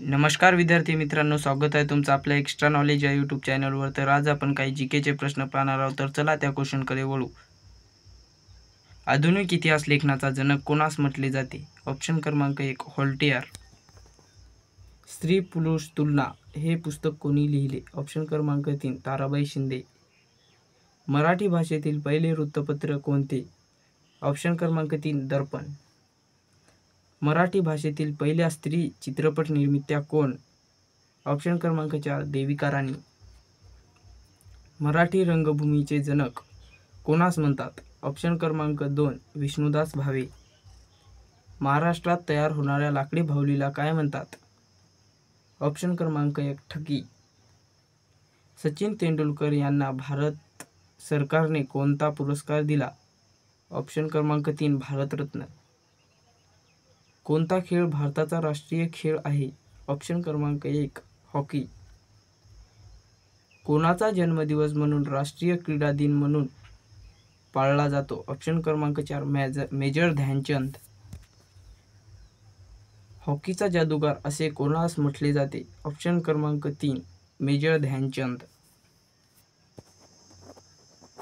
नमस्कार विद्यार्थी मित्रांनो, स्वागत आहे तुमचं आपल्या एक्स्ट्रा नॉलेज या यूट्यूब चॅनलवर। तर आज आपण काही जीकेचे प्रश्न पाहणार आहोत। तर चला त्या क्वेश्चनकडे वळू। आधुनिक इतिहास लेखनाचा जनक कोणास म्हटले जाते? ऑप्शन क्रमांक 1 व्होल्टेयर। स्त्री पुरुष तुलना हे पुस्तक कोणी लिहिले? ऑप्शन क्रमांक 3 ताराबाई शिंदे। मराठी भाषेतील पहिले वृत्तपत्र कोणते? ऑप्शन क्रमांक 3 दर्पण। मराठी भाषेतील पहिल्या स्त्री चित्रपट निर्मित्या कोण? ऑप्शन क्रमांक 4 देविका राणी। मराठी रंगभूमीचे जनक कोणास म्हणतात? ऑप्शन क्रमांक 2 विष्णुदास भावे। महाराष्ट्रात तयार होणाऱ्या लाकडी बाहुलीला काय म्हणतात? ऑप्शन क्रमांक 1 ठगी। सचिन तेंडुलकर यांना भारत सरकारने कोणता पुरस्कार दिला? ऑप्शन क्रमांक 3 भारतरत्न। कोणता खेळ भारताचा राष्ट्रीय खेळ आहे? ऑप्शन क्रमांक 1 हॉकी। कोणाचा जन्मदिवस म्हणून राष्ट्रीय क्रीडा दिन म्हणून पाळला जातो? ऑप्शन क्रमांक 4 मेजर ध्यानचंद। हॉकीचा जादूगार असे कोणास म्हटले जाते? ऑप्शन क्रमांक 3 मेजर ध्यानचंद।